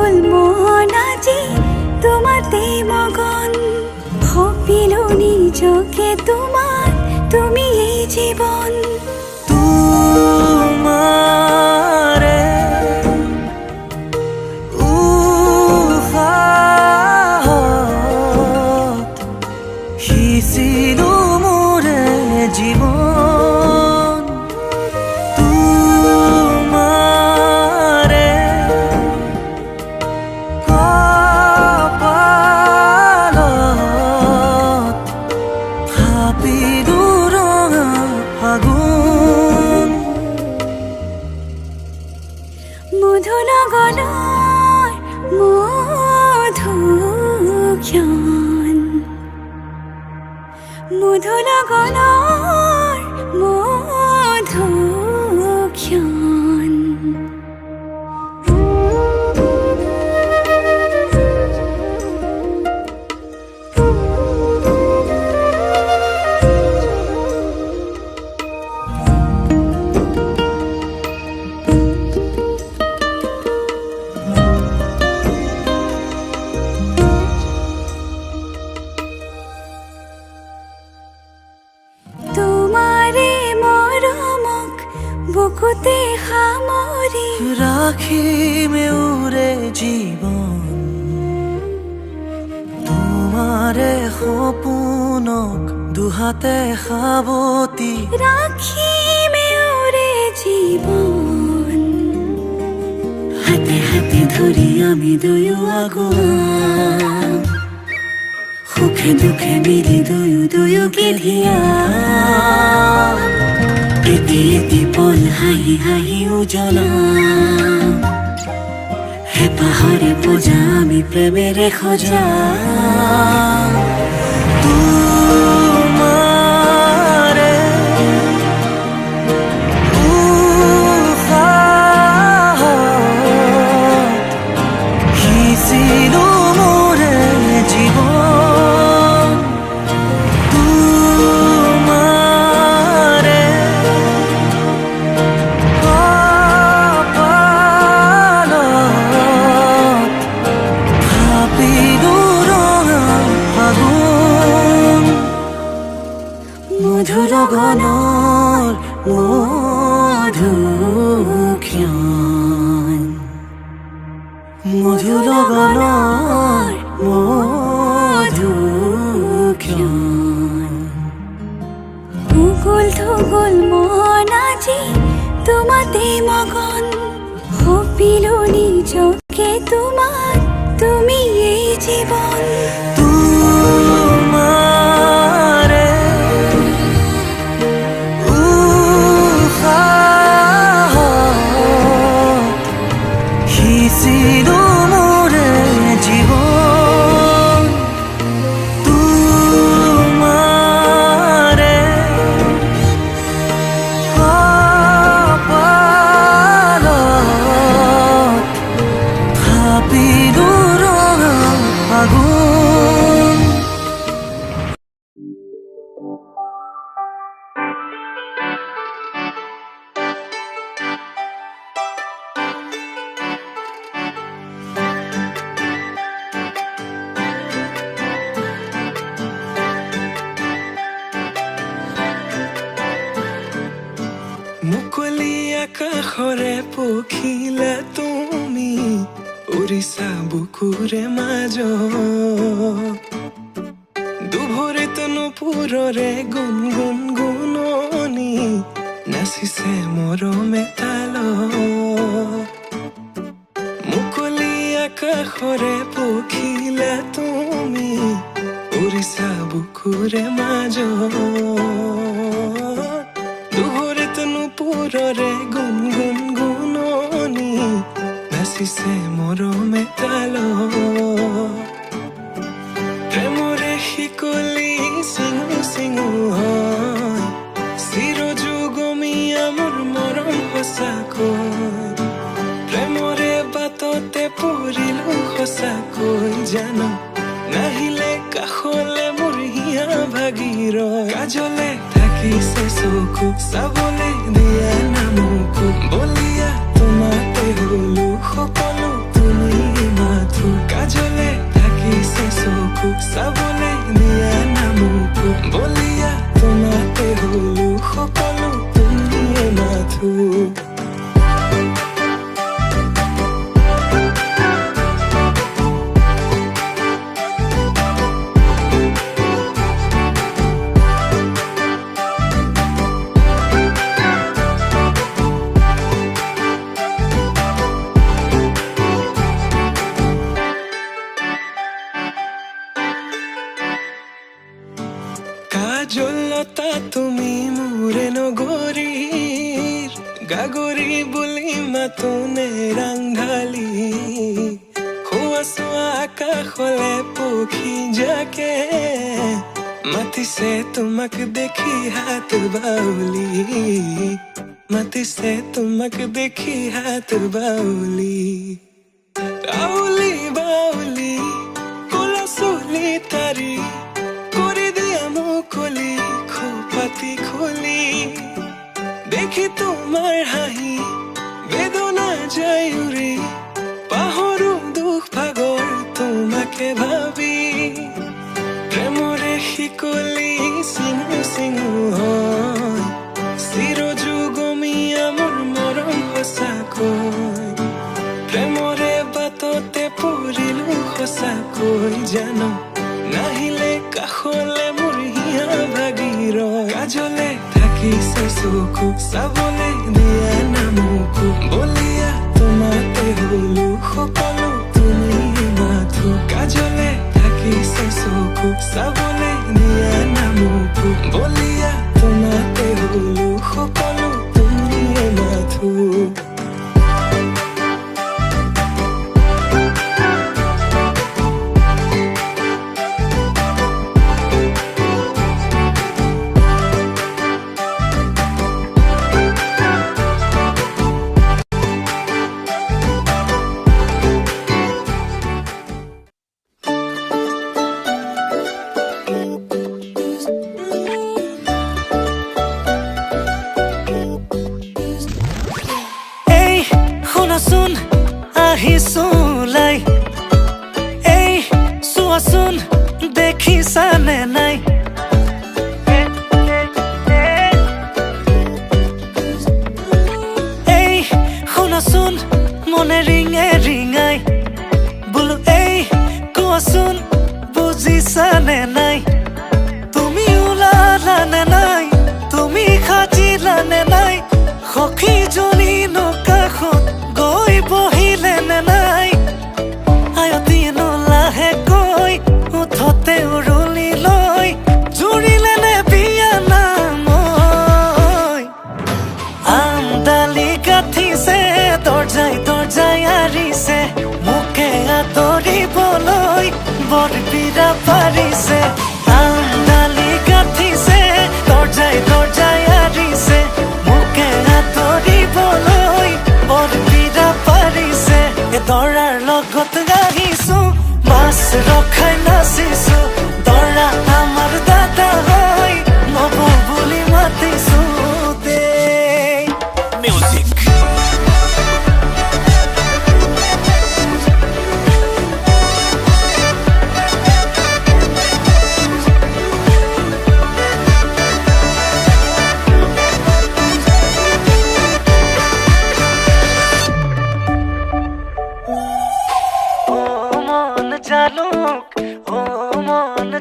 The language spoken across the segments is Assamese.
গ'ল মন আজি তোমাতে মগন সপিলো নিজকে তোমাক তুমি এই জীৱন তোমাৰে উশাহত সিঁচিলো মোৰে জীৱন তোমাৰে কপালত থাপিলো ৰঙা ফাগুন মধু লগনৰ মধুক্ষণ মধু লগনৰ মধুক্ষণ তোমাৰে মৰমক বুকুতে সামৰি ৰাখিমে উৰে জীৱন তোমাৰে সপোনক দুহাতে সাৱতি ৰাখিমে উৰে জীৱন হাতে হাতে ধৰি আমি দুয়ো আগুৱা সুখে দুখে মিলি দুয়োকে ধিয়া এটি এটি পল হাঁহি হাঁহি উজ্বলা হেঁপাহৰে পূজা আমি প্ৰেমেৰে সজা তোমাৰে উশাহত সিঁচিলো মোৰে জীৱন তোমাৰে কপালত থাপিলো ৰঙা ফাগুন মধুৰ গণৰ মধুক্ষণ মধুৰ গণৰ মধুক্ষণ উগুল থুগুল মন আজি তোমাতে মগন সপিলো নিজকে তোমাক তুমি এই জীৱন তোমাৰে উশাহত সিঁচিলো মোৰে জীৱন তোমাৰে কপালত থাপিলো ৰঙা ফাগুন মুকলি আকাশৰে পখিলা তুমি উৰিষা বুকুৰে মাজত দুভৰিত নুপুৰৰে গুণ গুণ গুণনি নাচিছে মৰমে তালত মুকলি আকাশৰে পখিলা তুমি উৰিষা বুকুৰে মাজত দুভৰিত নুপুৰৰে গুণ গুণ গুণনি নাচিছে মৰমে তালত প্ৰেমৰে শিকলি চিঙু চিঙু হয় চিৰযুগমীয়া মোৰ মৰম সঁচাকৈ প্ৰেমৰে বাটতে পৰিলো সঁচাকৈ জানো নাহিলে কাষলে মোৰ হিয়া ভাগিৰ কাজলে থাকিছে চকু চাবলে দিয়া নামকো বলিয়া তোমাতে হলো সকলো তুমি চাবলৈ দিয়া না মোকো বলিয়া তোমাতে হলো সকলো তুমিয়ে মাথো কাজলতা তুমি মোৰে নগৰীৰ গাগৰি বুলি মাতোনে ৰাংঢালি হোৱা চোৱা আকাশলে পক্ষী জাকে মাতিছে তোমাক দেখি হাত বাউলি মাতিছে তোমাক দেখি হাত বাউলি আউলি বাউলি কোলা চুলি তাৰি মুকলি খোপাতি খুলি দেখি তোমাৰ হাঁহি বেদনা যায় উৰি পাহৰো দুখ ভাগৰ তোমাকে ভাবি প্ৰেমৰে শিকলি চিঙু চিঙু হয় চিৰযুগমীয়া মোৰ মৰম সঁচাকৈ প্ৰেমৰে বাটতে পৰিলো সঁচাকৈ জানো নাহিলে কাষলে ভাগিৰ কাজলে থাকিছে চকু চাবলৈ দিয়া না মোকো বলিয়া তোমাতে হলো সকলো তুমি মাথো কাজলে থাকিছে চকু চাবলৈ দিয়া না মোকো বলিয়া তোমাতে হলো সকলো তুমি মাথো চোৱাচোন দেখিছানে নাই এই শুনাচোন মনে ৰিঙে ৰিঙাই বোলো এই কোৱাচোন বুজিছানে নাই তুমি ওলালানে নাই তুমি সাজিলানে নাই সখীজনী কাষত গৈ বহিলেনে নাই আয়তীনো লাহেকৈ উঠতে উৰুলি লৈ জুৰিলেনে বিয়া নামৈ আমডালি গাঠিছে দৰ্জাই দৰ্জাই আৰিছে মোকে আদৰিবলৈ বৰ পীৰা পাৰিছে আমডালি গাঠিছে দৰ্জাই দৰ্জাই আৰিছে মোকে আদৰিবলৈ বৰ পীৰা পাৰিছে দৰাৰ লগত গাহিছো মাছ ৰখাই নাচিছো দৰা আমাৰ দাদা হয় নব বুলি মাতিছো দেই মিউজিক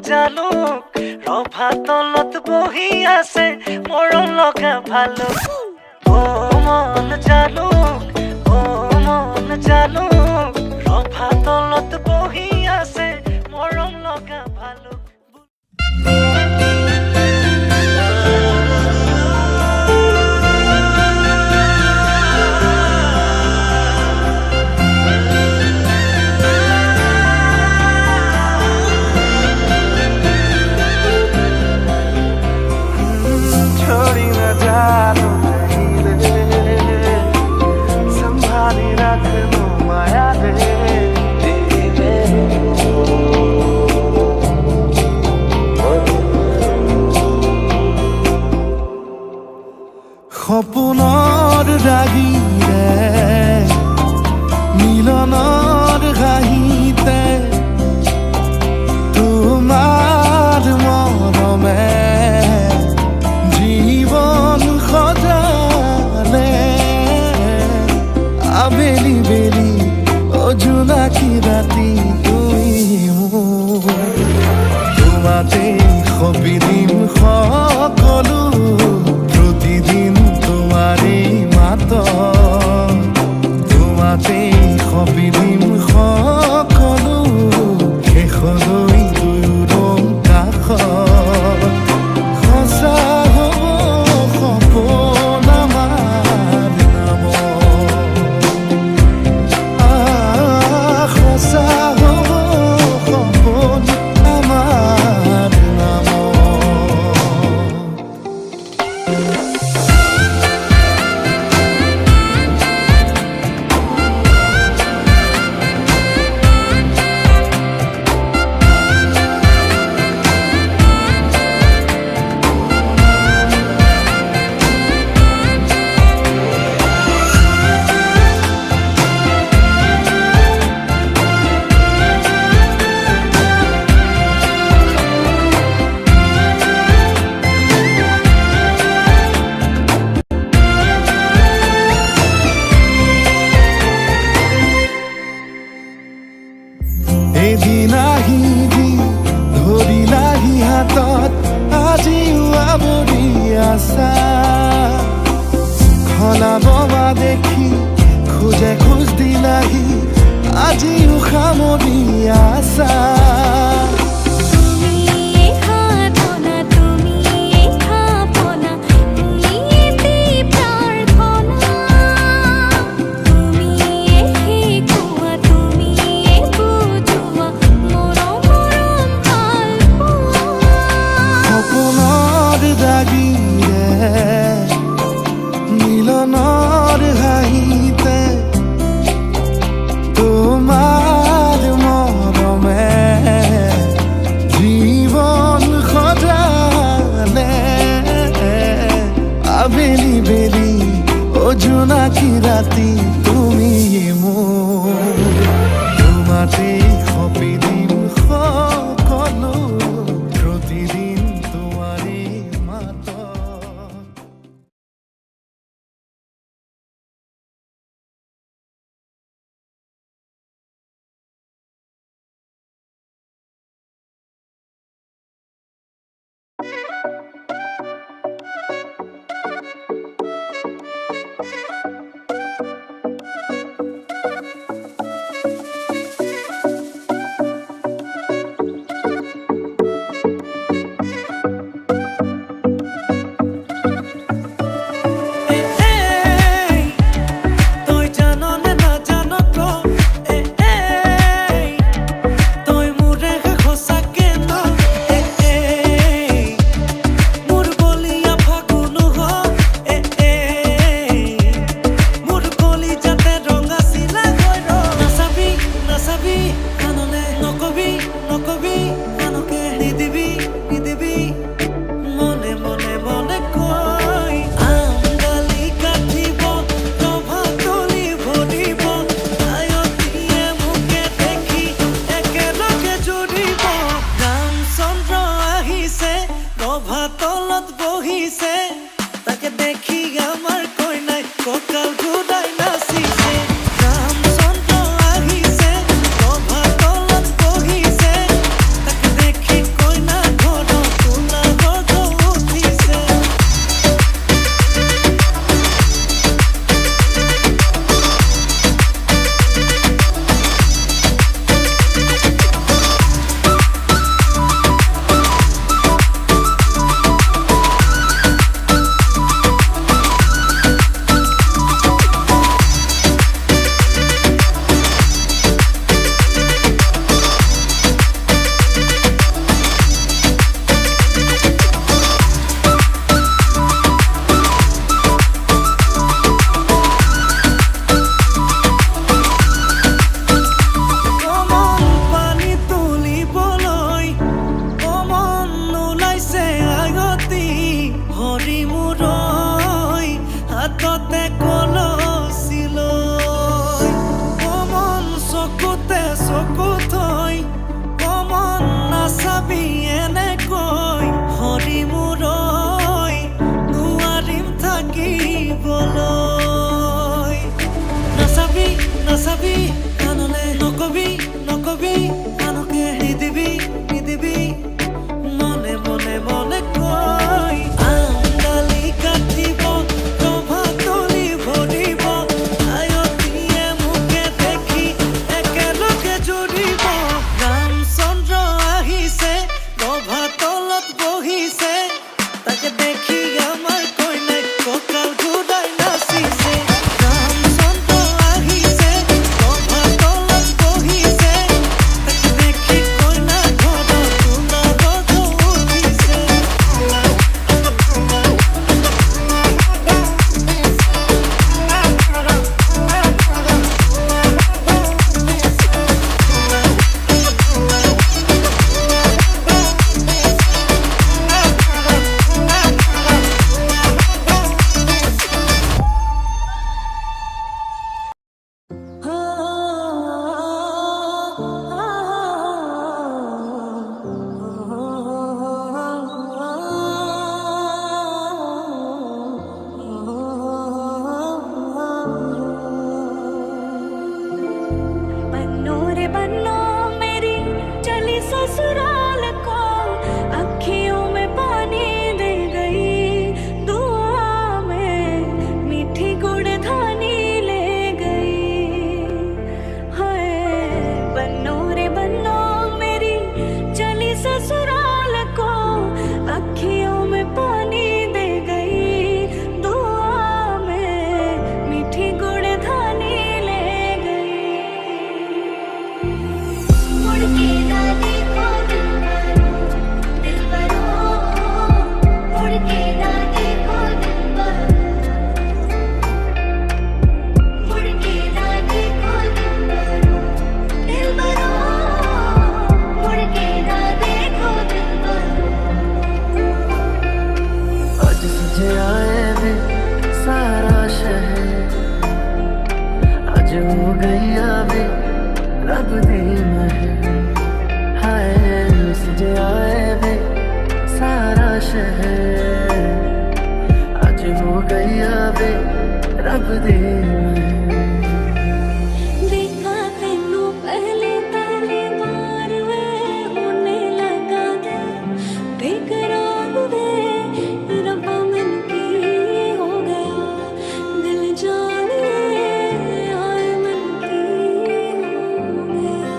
জালুক ৰভা তলত বহি আছে মৰম লগা ভালুক ও মন জালুক ৰভা তলত বহি আছে মৰম লগা ভালুক কাষত সঁচা হ'ব সপোন আমাৰ নামত সঁচা হ'ব সপোন আমাৰ নামত এদিন আহিবি ধৰিলাহি হাতত আজিও আৱৰি আছা খলাব দেখি খোজে খোজ দিলাহি আজিও সামৰি আছা মিলনৰ হাঁহিতে তোমাৰ মৰমে জীৱন সজালে আবেলি বেলি জোনাকী ৰাতি তুমি মোৰ তোমাতে সপি দিম সকলো প্ৰতিদিন তোমাৰে মাতত आए वे सारा शहर आज हो गई आवे रब दी देखा तेनू पहली पहली बार वे होने लगा दे बेकरार वे रब्बा मन की हो गया दिल जाने आए मन की हो गया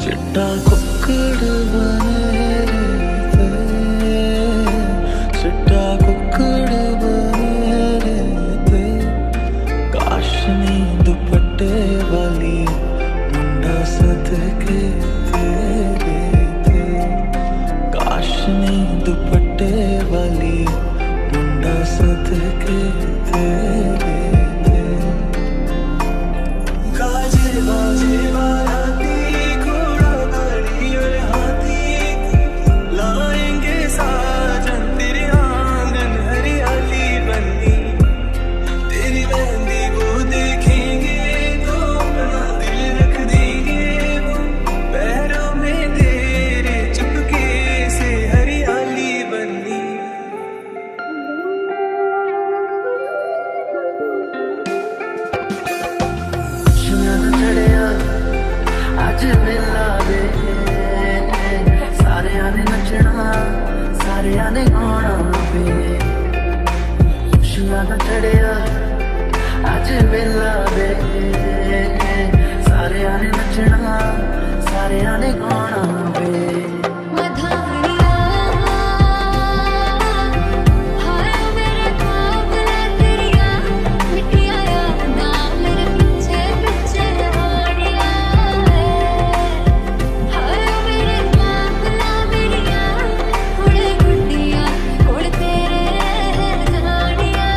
चिट्टा कुक्कड़ बने रहते चिट्टा कुक्कड़ बने रहते काशनी दुपट्टे वाली मुंडा सदके तेरे थे काशनी दुपट्टे वाली मुंडा सदके तेरे थे गाजे बाजे बाराती घोड़ा गाड़ी और हाथी लाएंगे साजन तेरे आंगन हरियाली बनी तेरी मेहंदी वो देखेंगे तो अपना दिल रख देंगे वो पैरों में तेरे चुपके से हरियाली बनी शुरू चढ़िया आज मिला वे सारे आने नचना सारे आने गाना वे शुरू चढ़िया आज मिला वे सारे आने नचना सारे आने गाना वे मधानिया हाय मेरे ख्वाब ने तेरिया मिठिया यादां मेरे पीछे पीछे आड़िया हाय मेरे ख्वाब ना मेरिया उड़े गुड्डिया उड़ तेरे जाड़िया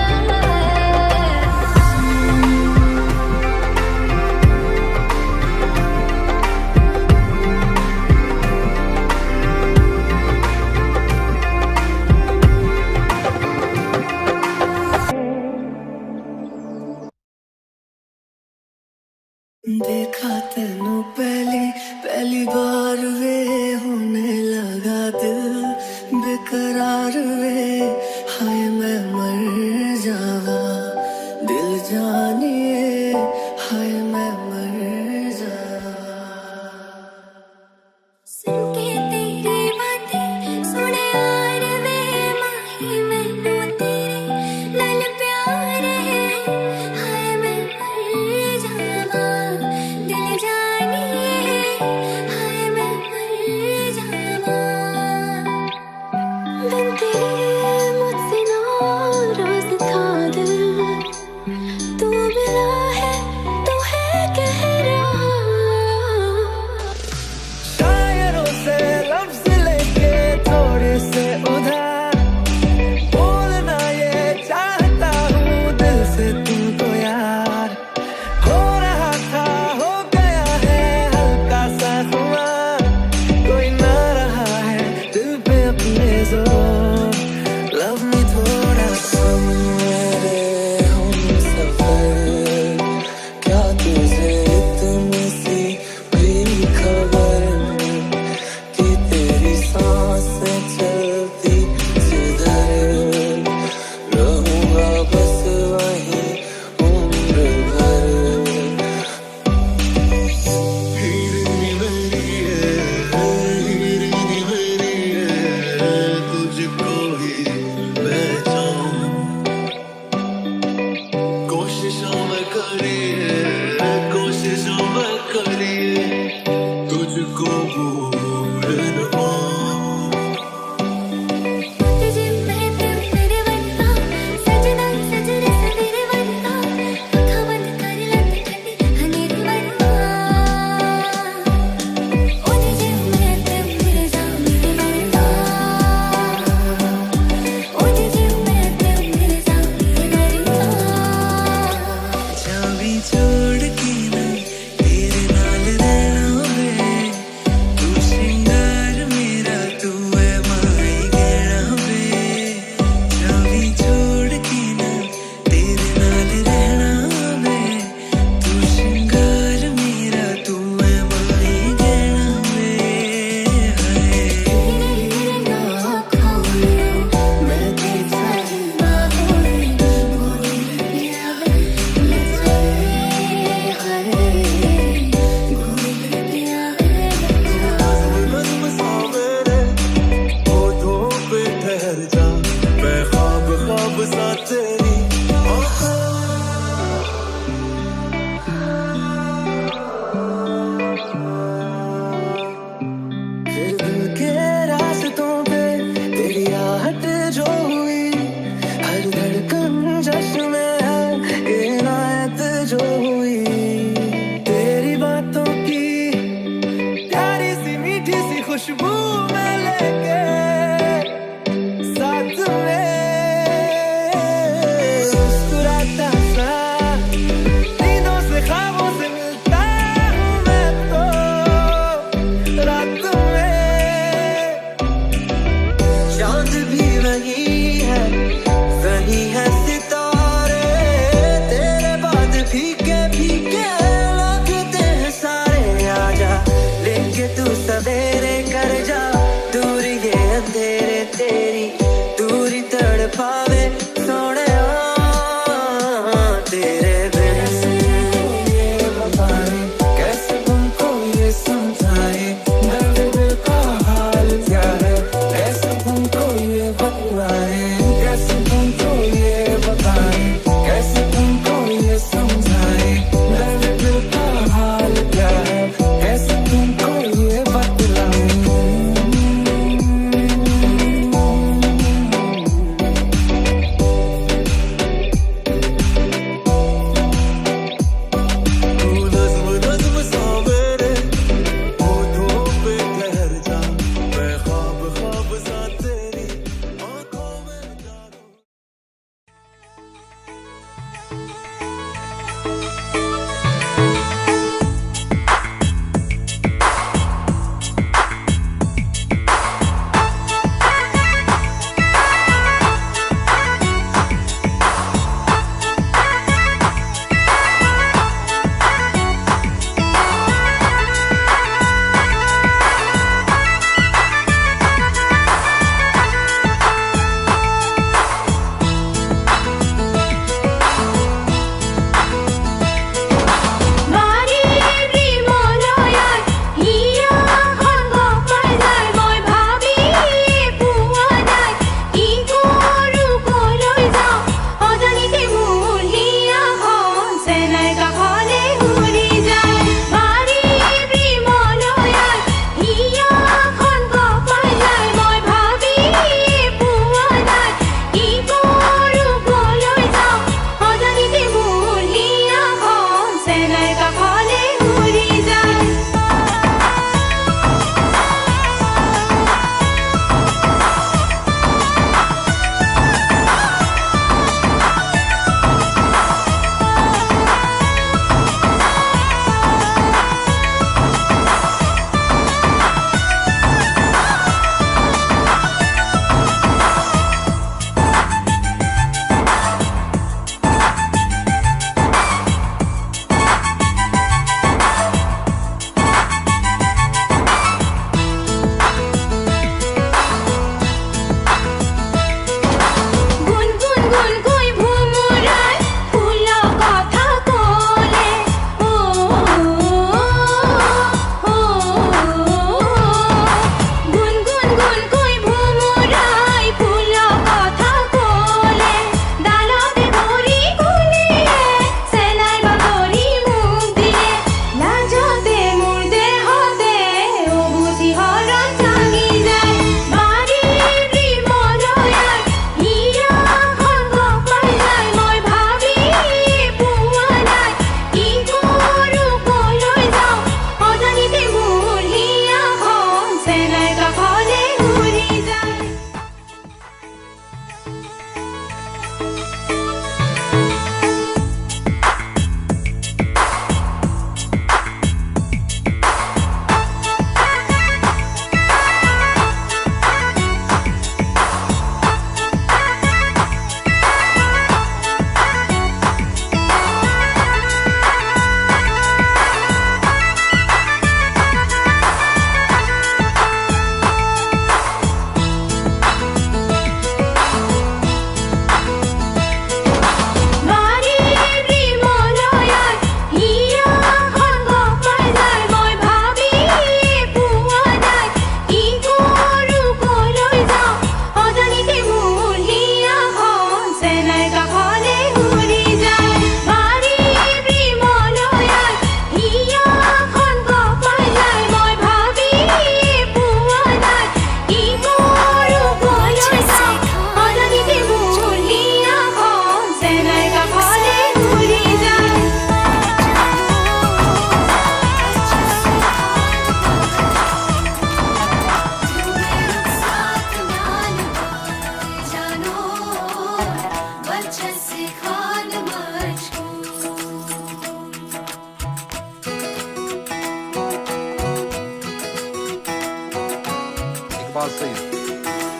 बात सही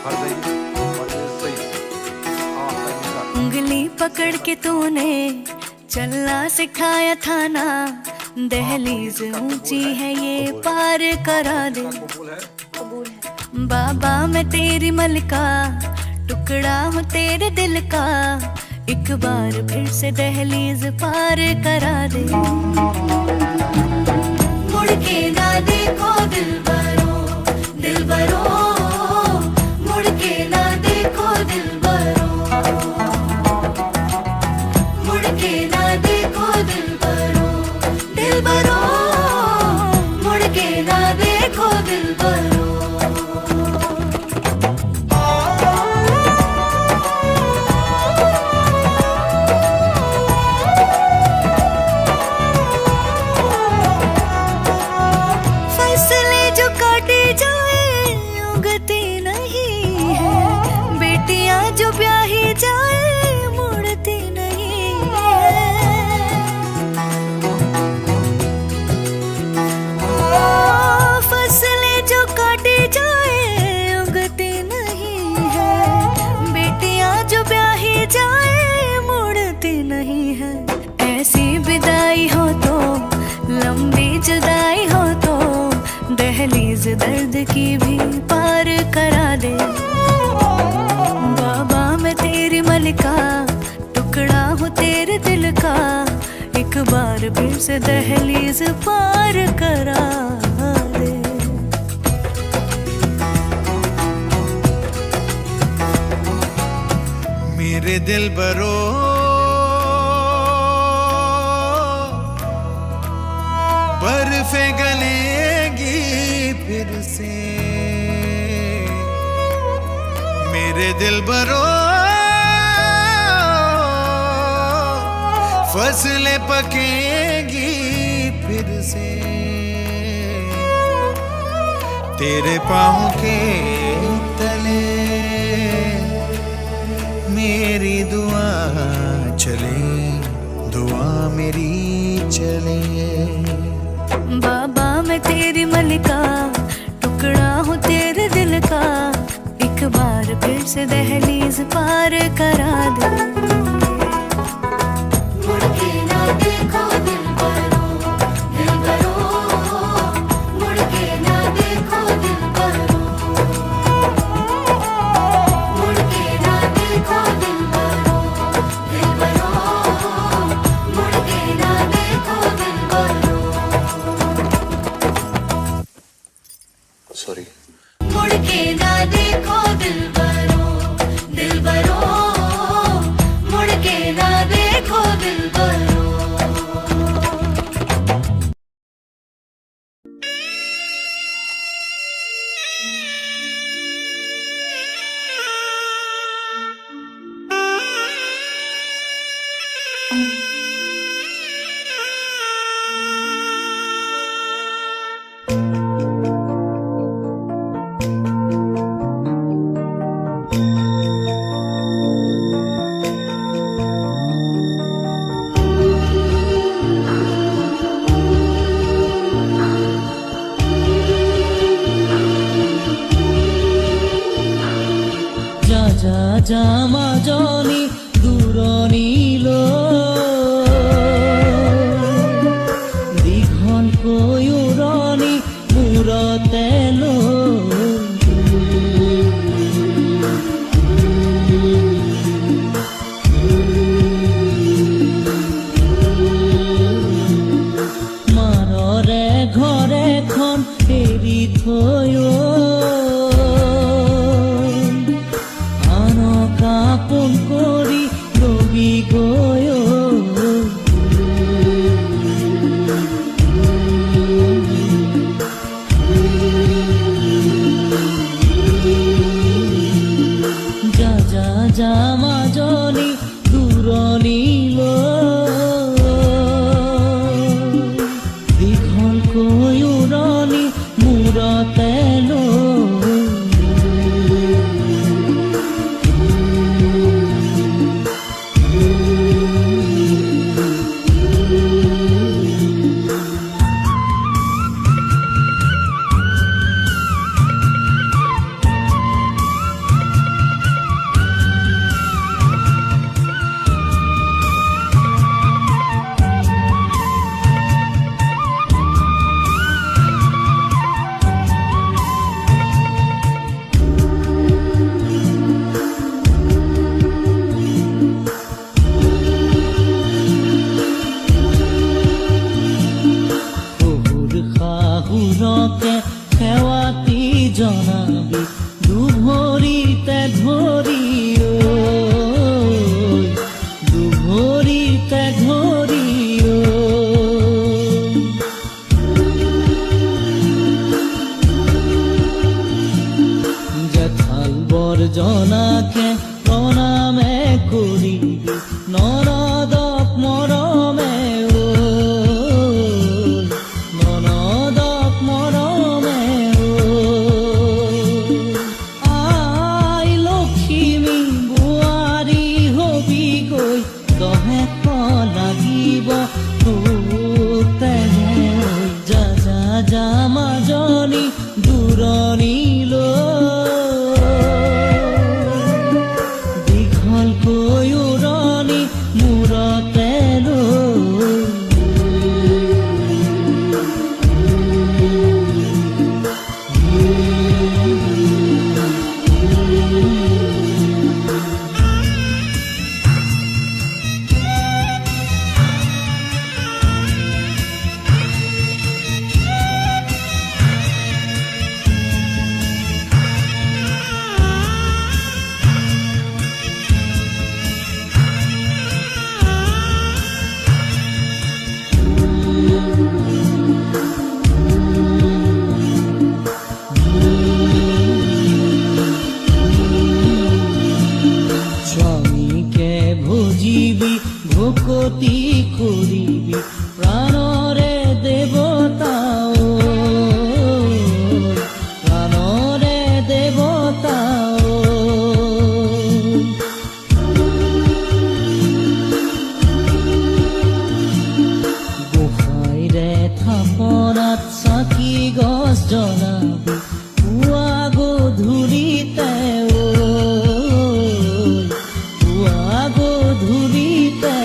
हर बात सही उंगली पकड़ के तूने चलना सिखाया था ना, दहलीज ऊंची है ये पार करा दे। बाबा मैं तेरी मलिका, टुकड़ा हूँ तेरे दिल का, एक बार फिर से दहलीज पार करा दे। मुड़ के ना देखो दिलबरो, दिलबरो, मुड़ के ना देखो दिलबरो, मुड़ के ना देखो दिलबरो, दिलबरो, मुड़ के ना देखो दिलबरो। जुदाई हो तो दहलीज दर्द की भी पार करा दे। बाबा मैं तेरी मलिका, टुकड़ा हूँ तेरे दिल का, एक बार फिर से दहलीज पार करा दे। मेरे दिल बरो बर्फे गलेगी फिर से, मेरे दिल बरो फसलें पकेगी फिर से, तेरे पाँव के तले मेरी दुआ चले, दुआ मेरी चले। बाबा मैं तेरी मलिका, टुकड़ा हूँ तेरे दिल का, एक बार फिर से दहलीज पार करा दे। मुड़ के ना देखो दिलबरो, दिलबरो, मुड़ के ना देखो दिलबरो, मुड़ के ना देखो दिलबरो, दिलबरो, मुड़ के ना देखो दिलबरो। सॉरी मुड़ के ना देखो दिलबरो, दिलबरो, मुड़ के ना देखो दिलबरो। জামা জনি দূৰণিল দীঘল কৈ উৰণি মূৰতে মাৰৰে ঘৰখন এৰি থৈ আপোন কৰি ৰবি যাবি দুভৰিতে ধৰি দুভৰিতে ধৰি জেঠাল বৰজনাকে প্ৰণামে কৰিবি নৰদক মৰমে নৰদক মৰমে আই লখিমী বোৱাৰী হবি গৈ দহেক লাগিব তোক তেনে যা যা যা মাজনী দূৰণিলৈ দীঘলকৈ উৰণি মূৰতে লৈ স্বামীকে ভজিবি ভকতি কৰিবি প্ৰাণৰে দেৱতা প্ৰাণৰে দেৱতা গোসাঁইৰে থাপনাত চাকি গছ জ্বলাবি পুৱা গধূলিতে গধূলিতে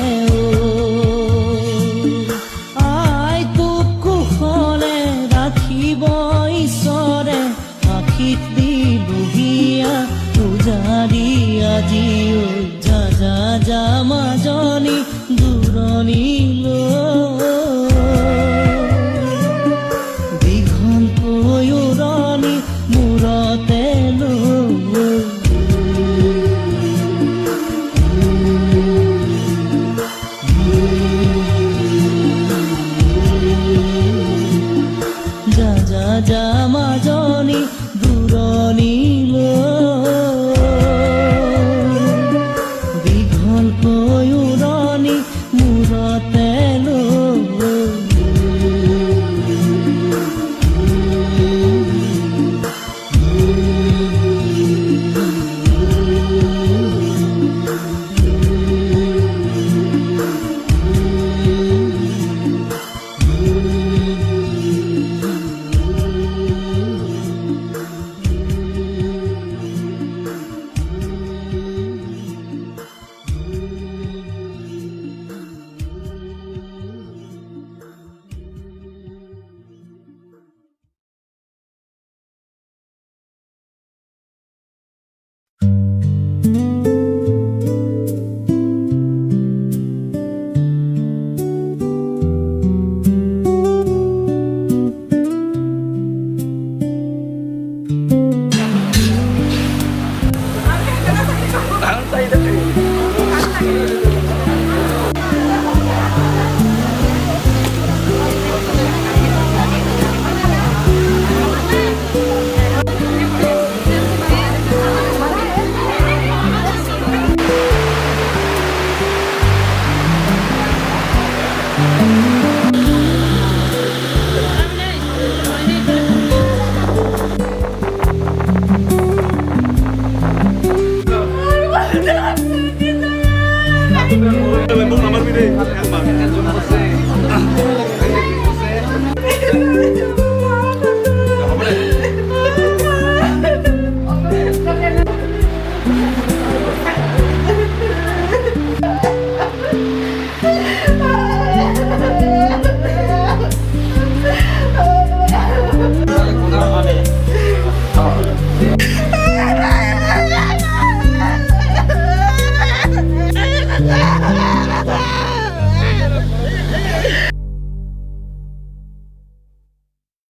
আই তোক কুশলে ৰাখিব ঈশ্বৰে আশীষ দিলোহিয়া পূজাৰী আজি যা যা যা মাজনী দূৰণিলৈ